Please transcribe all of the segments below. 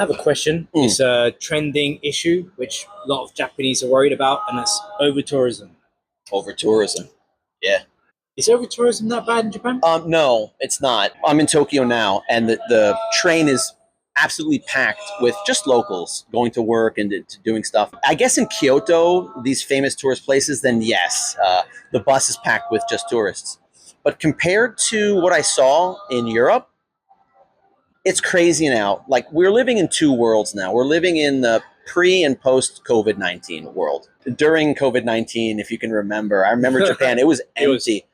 I have a question. It's a trending issue, which a lot of Japanese are worried about, and that's over-tourism. Over-tourism. Yeah. Is over-tourism that bad in Japan? No, it's not. I'm in Tokyo now, and the train is absolutely packed with just locals going to work and doing stuff. I guess in Kyoto, these famous tourist places, then yes, the bus is packed with just tourists. But compared to what I saw in Europe, it's crazy now. Like, we're living in two worlds now. We're living in the pre and post COVID-19 world. During COVID-19, if you can remember, I remember Japan, it was empty.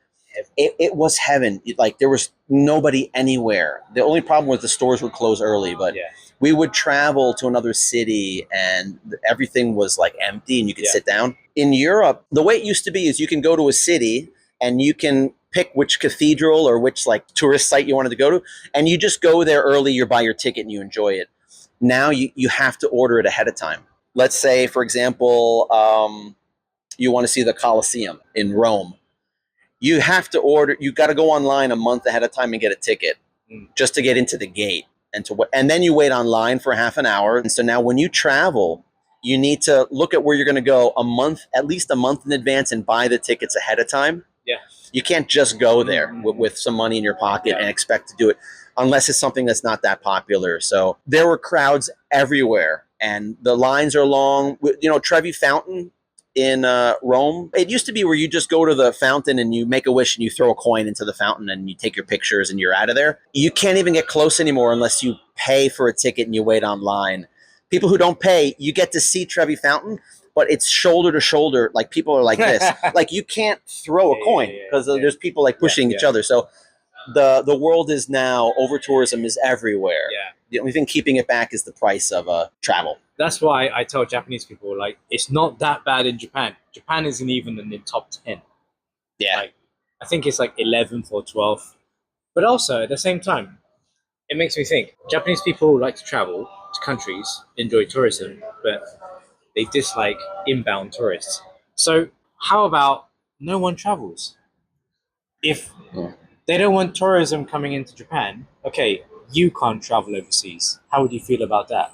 It was heaven. Like, there was nobody anywhere. The only problem was the stores would close early, but we would travel to another city and everything was like empty and you could sit down. In Europe, the way it used to be is you can go to a city and you can pick which cathedral or which like tourist site you wanted to go to, and you just go there early, you buy your ticket and you enjoy it. Now you have to order it ahead of time. Let's say, for example, you want to see the Colosseum in Rome. You have to order, you got to go online a month ahead of time and get a ticket just to get into the gate. And then you wait online for half an hour. And so now when you travel, you need to look at where you're going to go at least a month in advance, and buy the tickets ahead of time. Yeah. You can't just go there with some money in your pocket and expect to do it unless it's something that's not that popular. So there were crowds everywhere and the lines are long. You know, Trevi Fountain in Rome, it used to be where you just go to the fountain and you make a wish and you throw a coin into the fountain and you take your pictures and you're out of there. You can't even get close anymore unless you pay for a ticket and you wait online. People who don't pay, you get to see Trevi Fountain, but it's shoulder to shoulder. Like, people are like this. Like, you can't throw a coin because there's people like pushing each other. So the world is now, over tourism is everywhere. Yeah. The only thing keeping it back is the price of travel. That's why I tell Japanese people, like, it's not that bad in Japan. Japan isn't even in the top 10. Yeah. Like, I think it's like 11th or 12th. But also, at the same time, it makes me think, Japanese people like to travel to countries, enjoy tourism, but they dislike inbound tourists. So how about no one travels? If they don't want tourism coming into Japan, okay, you can't travel overseas. How would you feel about that?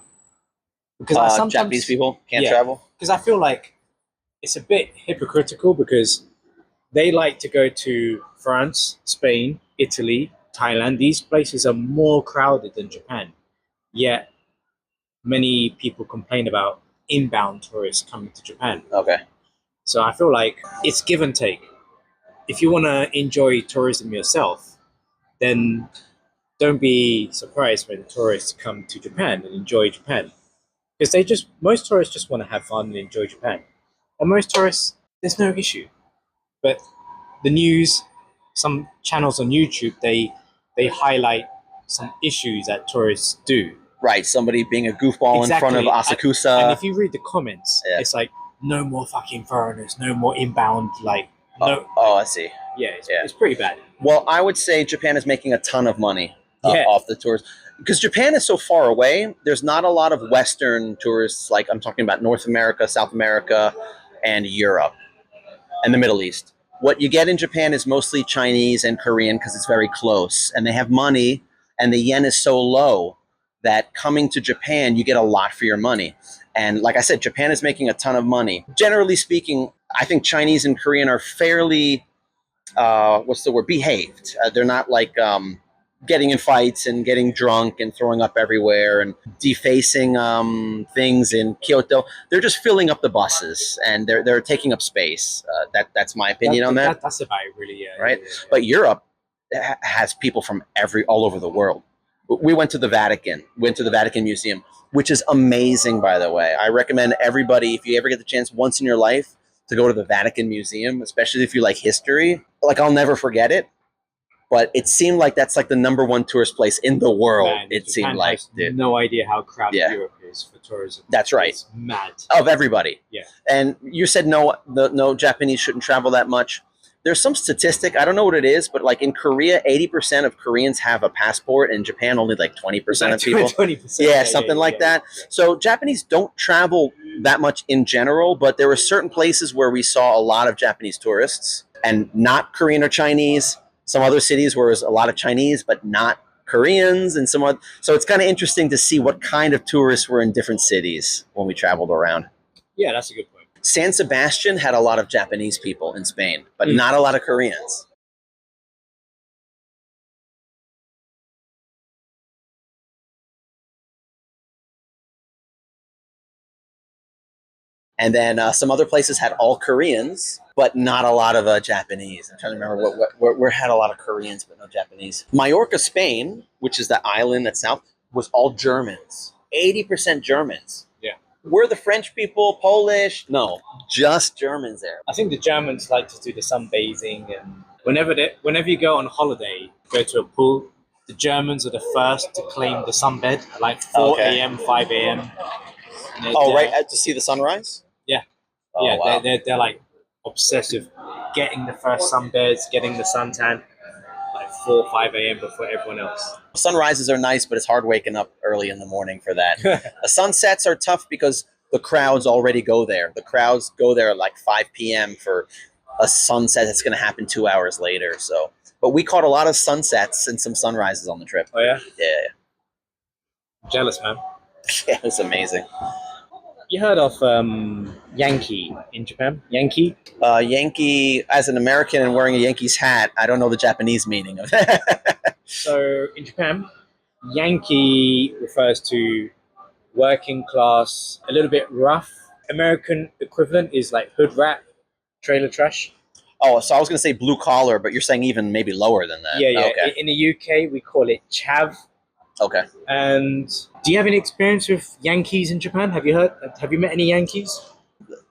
Because Japanese people can't travel? Because I feel like it's a bit hypocritical, because they like to go to France, Spain, Italy, Thailand. These places are more crowded than Japan. Yet many people complain about inbound tourists coming to Japan. Okay. So I feel like it's give and take. If you want to enjoy tourism yourself, then don't be surprised when tourists come to Japan and enjoy Japan. Because most tourists just want to have fun and enjoy Japan. And most tourists, there's no issue. But the news, some channels on YouTube, they highlight some issues that tourists do. Right, somebody being a goofball in front of Asakusa. And if you read the comments, it's like, no more fucking foreigners, no more inbound, like, no. Oh, I see. Yeah, it's pretty bad. Well, I would say Japan is making a ton of money off the tourists. Because Japan is so far away, there's not a lot of Western tourists, like I'm talking about North America, South America, and Europe, and the Middle East. What you get in Japan is mostly Chinese and Korean because it's very close, and they have money, and the yen is so low that coming to Japan, you get a lot for your money. And like I said, Japan is making a ton of money. Generally speaking, I think Chinese and Korean are fairly, behaved. They're not like getting in fights and getting drunk and throwing up everywhere and defacing things in Kyoto. They're just filling up the buses and they're taking up space. That's my opinion on that. That's about it, really, Right? Yeah. But Europe has people from all over the world. We went to the Vatican Museum, which is amazing, by the way. I recommend everybody, if you ever get the chance once in your life, to go to the Vatican Museum, especially if you like history. Like, I'll never forget it. But it seemed like that's like the #1 tourist place in the world. Man, it seemed like, dude. No idea how crowded Europe is for tourism. That's right. It's mad. Of everybody. Yeah. And you said no Japanese shouldn't travel that much. There's some statistic, I don't know what it is, but like in Korea, 80% of Koreans have a passport. In Japan, only like 20% of people. 20%. Yeah, something like that. Yeah. So Japanese don't travel that much in general, but there were certain places where we saw a lot of Japanese tourists, and not Korean or Chinese. Some other cities where there's a lot of Chinese, but not Koreans and some other. So it's kind of interesting to see what kind of tourists were in different cities when we traveled around. Yeah, that's a good point. San Sebastian had a lot of Japanese people in Spain, but Mm. not a lot of Koreans. And then some other places had all Koreans, but not a lot of Japanese. I'm trying to remember where had a lot of Koreans, but no Japanese. Majorca, Spain, which is that island that's south, was all Germans. 80% Germans. Yeah. Were the French people Polish? No, just Germans there. I think the Germans like to do the sunbathing, and whenever you go on holiday, go to a pool, the Germans are the first to claim the sunbed at like 4 Okay. a.m., 5 a.m. Oh, right, to see the sunrise? Yeah. Oh, Yeah, wow. they're like obsessive, getting the first sunbeds, getting the suntan, like 4 5 a.m. before everyone else. Sunrises are nice, but it's hard waking up early in the morning for that. The sunsets are tough because the crowds already go there. The crowds go there at like 5 p.m. for a sunset that's going to happen 2 hours later. So, but we caught a lot of sunsets and some sunrises on the trip. Oh yeah, Yeah, I'm jealous, man. yeah, it was amazing. You heard of Yankee in Japan? Yankee? Yankee, as an American and wearing a Yankees hat, I don't know the Japanese meaning of that. So in Japan, Yankee refers to working class, a little bit rough. American equivalent is like hood rat, trailer trash. Oh, so I was going to say blue collar, but you're saying even maybe lower than that. Yeah, yeah. Okay. In the UK, we call it chav. Okay. And do you have any experience with Yankees in Japan? Have you heard? Have you met any Yankees?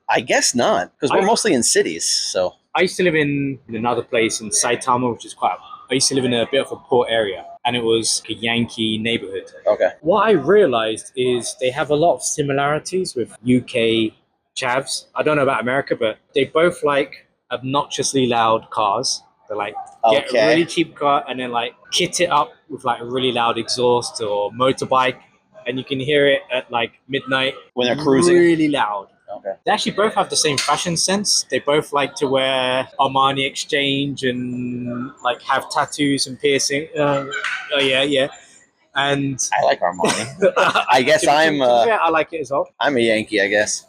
I guess not, because we're mostly in cities. So I used to live in another place in Saitama, which is I used to live in a bit of a poor area, and it was a Yankee neighborhood. okay. What I realized is they have a lot of similarities with UK chavs. I don't know about America, but they both like obnoxiously loud cars. They like get a really cheap car and then like kit it up with like a really loud exhaust or motorbike, and you can hear it at like midnight When they're cruising. really loud. Okay. They actually both have the same fashion sense. They both like to wear Armani Exchange and like have tattoos and piercing. Oh yeah, yeah. And I like Armani. I guess I like it as well. I'm a Yankee, I guess.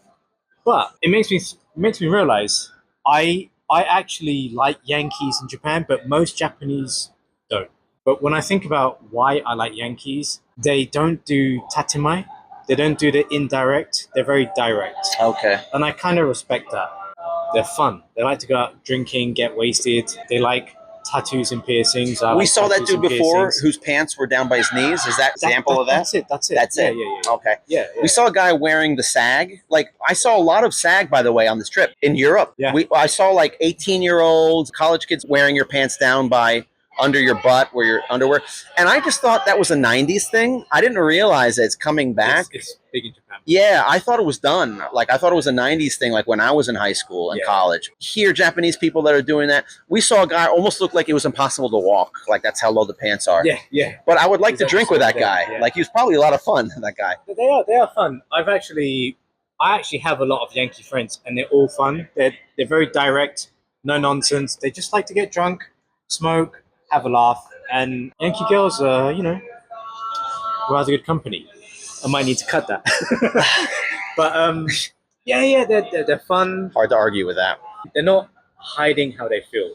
But it makes me realize I actually like Yankees in Japan, but most Japanese don't. But when I think about why I like Yankees, they don't do tatemai. They don't do the indirect. They're very direct. Okay. And I kind of respect that. They're fun. They like to go out drinking, get wasted. They like tattoos and piercings. We saw that dude before whose pants were down by his knees. Is that an example of that? That's it. That's it. That's yeah, it. Yeah. Okay. Yeah. We saw a guy wearing the SAG. Like, I saw a lot of SAG, by the way, on this trip in Europe. Yeah. I saw like 18-year-olds, college kids wearing your pants down by under your butt, where your underwear. And I just thought that was a 90s thing. I didn't realize that it's coming back. It's big in Japan. Yeah, I thought it was done. Like, I thought it was a 90s thing, like when I was in high school and college. Here, Japanese people that are doing that. We saw a guy almost look like it was impossible to walk. Like, that's how low the pants are. Yeah, yeah. But I would like to drink with that guy. Yeah. Like, he was probably a lot of fun, that guy. They are fun. I actually have a lot of Yankee friends, and they're all fun. They're very direct, no nonsense. They just like to get drunk, smoke, have a laugh. And Yankee girls are, rather good company. I might need to cut that. But yeah, they're fun. Hard to argue with that. They're not hiding how they feel,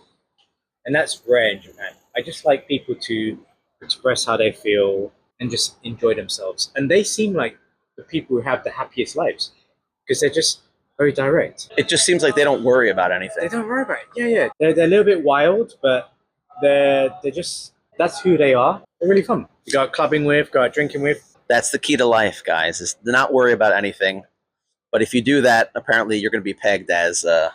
and that's rare in Japan. I just like people to express how they feel and just enjoy themselves. And they seem like the people who have the happiest lives because they're just very direct. It just seems like they don't worry about anything. They don't worry about it. Yeah. They're a little bit wild, but they're just, that's who they are. They're really fun. You go out clubbing with, go out drinking with. That's the key to life, guys, is to not worry about anything. But if you do that, apparently you're going to be pegged as a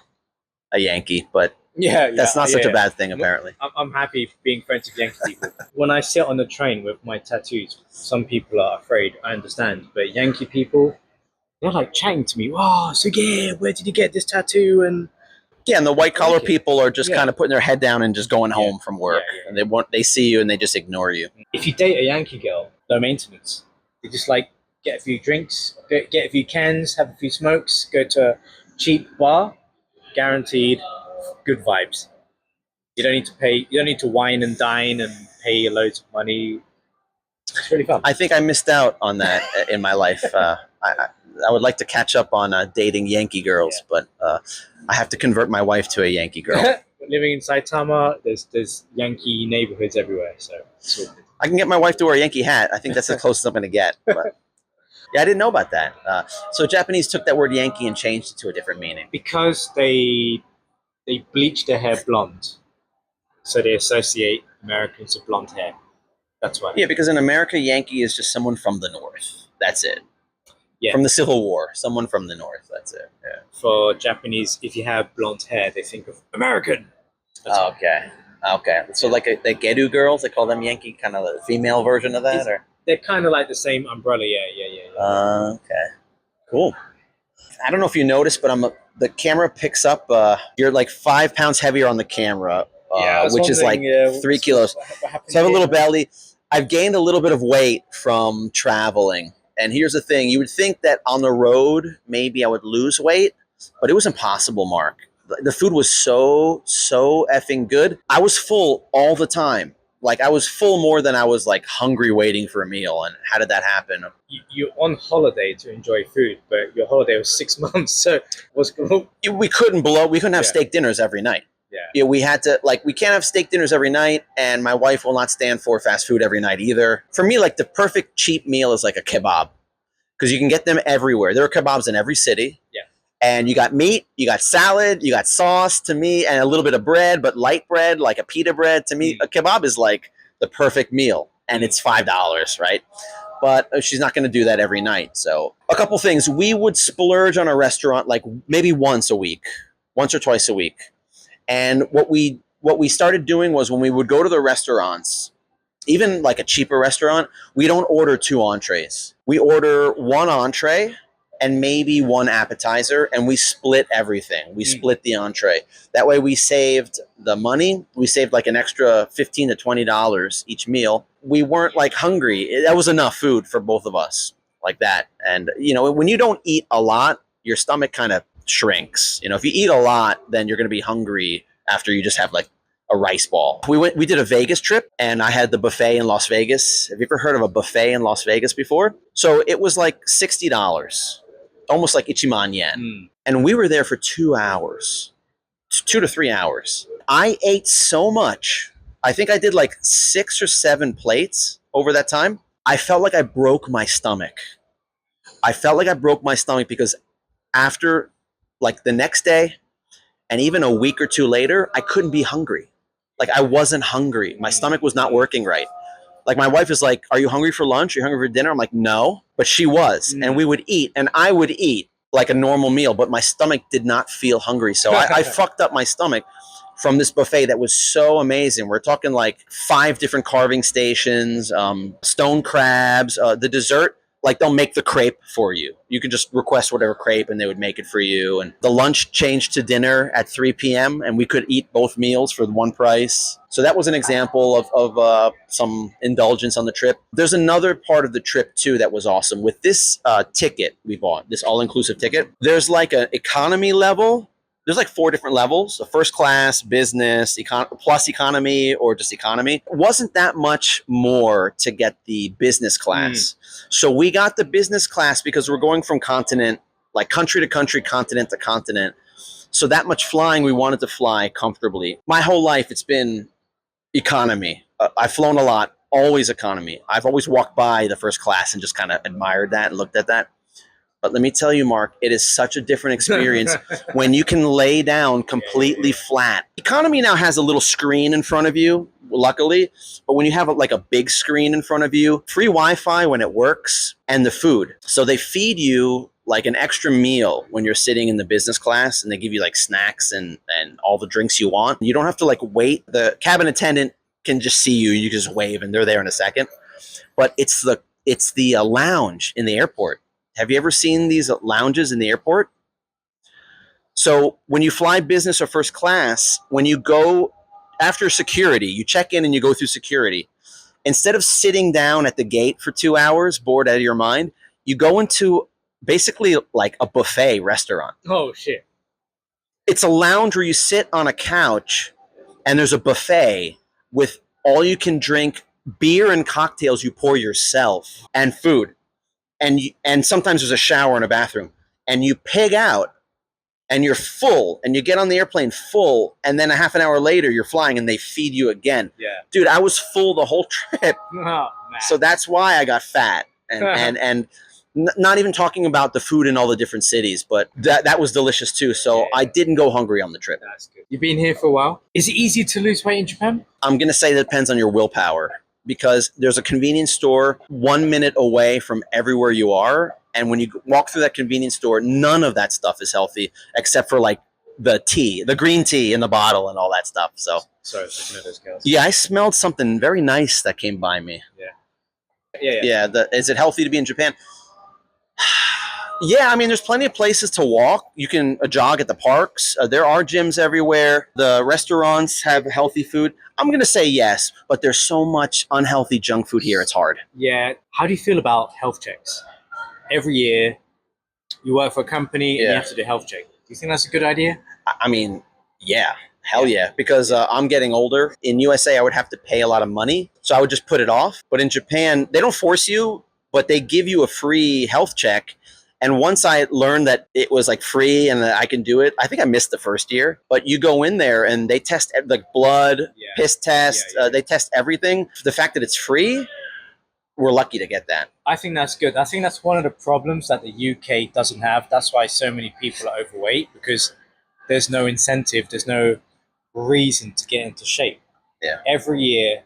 Yankee. But that's not such a bad thing, apparently. I'm happy being friends with Yankee people. When I sit on the train with my tattoos, some people are afraid, I understand. But Yankee people, they're like chatting to me. Wow, so yeah, where did you get this tattoo? And the white collar people are just kind of putting their head down and just going home from work. And they see you and they just ignore you. If you date a Yankee girl, no maintenance. You just like get a few drinks, get a few cans, have a few smokes, go to a cheap bar, guaranteed good vibes. You don't need to pay. You don't need to wine and dine and pay loads of money. It's really fun. I think I missed out on that in my life. I would like to catch up on dating Yankee girls, but I have to convert my wife to a Yankee girl. Living in Saitama, there's Yankee neighborhoods everywhere, so it's all good. I can get my wife to wear a Yankee hat. I think that's the closest I'm going to get. But yeah, I didn't know about that. So Japanese took that word Yankee and changed it to a different meaning. Because they bleach their hair blonde, so they associate Americans with blonde hair. That's why. Yeah, because in America, Yankee is just someone from the North. That's it. Yeah. From the Civil War, someone from the North. That's it. Yeah. For Japanese, if you have blonde hair, they think of American. Okay. So like the Gedu girls, they call them Yankee, kind of the female version of that, or they're kind of like the same umbrella. Yeah. Okay. Cool. I don't know if you noticed, but the camera picks up. You're like 5 pounds heavier on the camera, which is like 3 kilos. So I have a little belly. I've gained a little bit of weight from traveling. And here's the thing. You would think that on the road, maybe I would lose weight, but it was impossible, Mark. The food was so effing good. I was full all the time. Like I was full more than I was like hungry waiting for a meal. And how did that happen? You're on holiday to enjoy food, but your holiday was 6 months, so what's going? We couldn't have steak dinners every night. Yeah, we had to, like, we can't have steak dinners every night, and my wife will not stand for fast food every night either. For me, like, the perfect cheap meal is like a kebab, because you can get them everywhere. There are kebabs in every city. Yeah. And you got meat, you got salad, you got sauce to me, and a little bit of bread, but light bread, like a pita bread. To me, a kebab is like the perfect meal, and it's $5, right? But she's not going to do that every night. So a couple things. We would splurge on a restaurant like maybe once or twice a week. And what we started doing was when we would go to the restaurants, even like a cheaper restaurant, we don't order 2 entrees. We order 1 entree and maybe 1 appetizer, and we split everything. We split the entree. That way we saved the money. We saved like an extra $15 to $20 each meal. We weren't like hungry. That was enough food for both of us, like that. And, you know, when you don't eat a lot, your stomach kind of shrinks. You know, if you eat a lot, then you're going to be hungry after you just have like a rice ball. We did a Vegas trip, and I had the buffet in Las Vegas. Have you ever heard of a buffet in Las Vegas before? So it was like $60, almost like Ichiman yen. And we were there for 2 hours, 2 to 3 hours. I ate so much. I think I did like 6 or 7 plates over that time. I felt like I broke my stomach. Because after like the next day and even a week or 2 later, I couldn't be hungry. Like I wasn't hungry. My stomach was not working right. Like my wife is like, "Are you hungry for lunch? Are you hungry for dinner?" I'm like, "No," but she was. And we would eat, and I would eat like a normal meal, but my stomach did not feel hungry. So I fucked up my stomach from this buffet that was so amazing. We're talking like 5 different carving stations, stone crabs, the dessert. Like they'll make the crepe for you. You can just request whatever crepe and they would make it for you. And the lunch changed to dinner at 3 p.m. and we could eat both meals for 1 price. So that was an example of some indulgence on the trip. There's another part of the trip too that was awesome. With this ticket we bought, this all-inclusive ticket, there's like an economy level. There's like 4 different levels: the first class, business, plus economy, or just economy. It wasn't that much more to get the business class. So we got the business class because we're going from continent, like country to country, continent to continent. So that much flying, we wanted to fly comfortably. My whole life, it's been economy. I've flown a lot, always economy. I've always walked by the first class and just kind of admired that and looked at that. But let me tell you, Mark, it is such a different experience when you can lay down completely flat. Economy now has a little screen in front of you, luckily. But when you have like a big screen in front of you, free Wi-Fi when it works, and the food. So they feed you like an extra meal when you're sitting in the business class, and they give you like snacks and all the drinks you want. You don't have to like wait. The cabin attendant can just see you. You can just wave and they're there in a second. But it's the lounge in the airport. Have you ever seen these lounges in the airport? So when you fly business or first class, when you go after security, you check in and you go through security. Instead of sitting down at the gate for 2 hours, bored out of your mind, you go into basically like a buffet restaurant. Oh, shit. It's a lounge where you sit on a couch and there's a buffet with all you can drink beer and cocktails you pour yourself, and food, and sometimes there's a shower and a bathroom, and you pig out, and you're full, and you get on the airplane full, and then a half an hour later you're flying and they feed you again. Yeah. Dude, I was full the whole trip. Oh, man. So that's why I got fat. And not even talking about the food in all the different cities, but that was delicious too. So Yeah. I didn't go hungry on the trip. That's good. You've been here for a while. Is it easy to lose weight in Japan? I'm going to say that depends on your willpower, because there's a convenience store 1 minute away from everywhere you are. And when you walk through that convenience store, none of that stuff is healthy except for like the tea, the green tea in the bottle and all that stuff. So, sorry, looking at those girls. yeah, I smelled something very nice that came by me. Yeah. Is it healthy to be in Japan? Yeah, I mean, there's plenty of places to walk. You can jog at the parks. There are gyms everywhere. The restaurants have healthy food. I'm going to say yes, but there's so much unhealthy junk food here, it's hard. Yeah. How do you feel about health checks? Every year, you work for a company and you have to do a health check. Do you think that's a good idea? I mean, yeah. Hell yeah, because I'm getting older. In USA, I would have to pay a lot of money, so I would just put it off. But in Japan, they don't force you, but they give you a free health check. And once I learned that it was like free and that I can do it, I think I missed the first year. But you go in there and they test like blood, piss test, they test everything. The fact that it's free, we're lucky to get that. I think that's good. I think that's one of the problems that the UK doesn't have. That's why so many people are overweight, because there's no incentive, there's no reason to get into shape. Yeah. Every year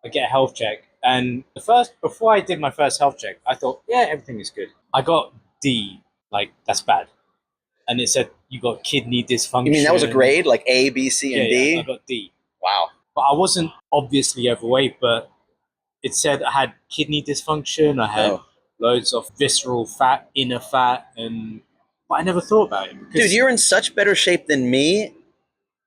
I get a health check, and before I did my first health check, I thought, yeah, everything is good. I got D, like that's bad, and it said you got kidney dysfunction. You mean that was a grade, like A, B, C, and D? Yeah, I got D. Wow. But I wasn't obviously overweight, but it said I had kidney dysfunction. I had loads of visceral fat, inner fat, but I never thought about it. Dude, you're in such better shape than me,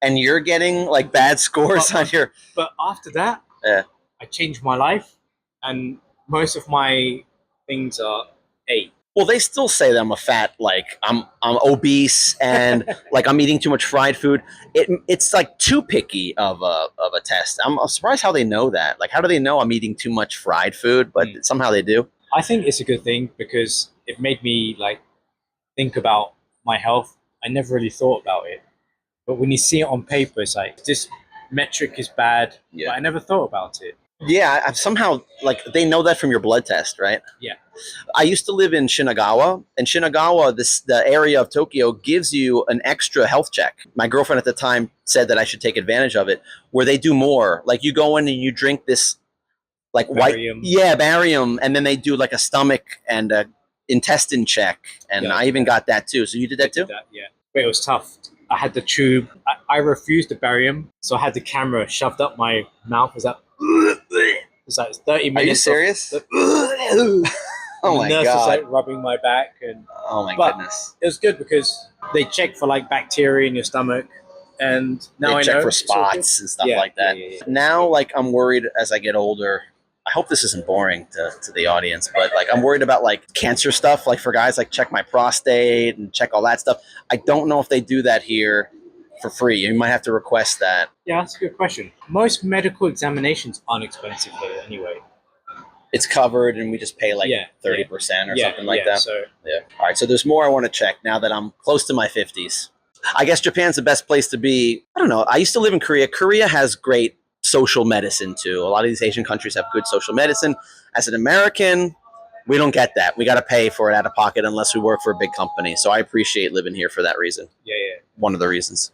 and you're getting like bad scores on your. But after that, I changed my life, and most of my things are A. Well, they still say that I'm a fat, like I'm obese, and like I'm eating too much fried food. It's like too picky of a test. I'm surprised how they know that. Like, how do they know I'm eating too much fried food? But somehow they do. I think it's a good thing because it made me like think about my health. I never really thought about it, but when you see it on paper, it's like this metric is bad. Yeah. But I never thought about it. Yeah, I've somehow, like, they know that from your blood test, right? Yeah. I used to live in Shinagawa, and Shinagawa, the area of Tokyo, gives you an extra health check. My girlfriend at the time said that I should take advantage of it, where they do more. Like, you go in and you drink this, like, Barium. barium, and then they do, like, a stomach and a intestine check, and I even got that, too. So you did that, too? Yeah. But it was tough. I had the tube. I refused the barium, so I had the camera shoved up my mouth. It's like 30 minutes. Are you serious? Oh my nurse God. was like rubbing my back, Oh my but goodness. it was good because they check for like bacteria in your stomach, and now I They check know for it's all good. spots and stuff like that. Yeah. Now, like, I'm worried as I get older. I hope this isn't boring to the audience, but like I'm worried about like cancer stuff. Like for guys, like check my prostate and check all that stuff. I don't know if they do that here for free. You might have to request that. Yeah, that's a good question. Most medical examinations aren't expensive here anyway. It's covered, and we just pay like 30% or something like that. So All right. So there's more I want to check now that I'm close to my 50s. I guess Japan's the best place to be. I don't know. I used to live in Korea. Korea has great social medicine too. A lot of these Asian countries have good social medicine. As an American, we don't get that. We got to pay for it out of pocket unless we work for a big company. So I appreciate living here for that reason. yeah. One of the reasons.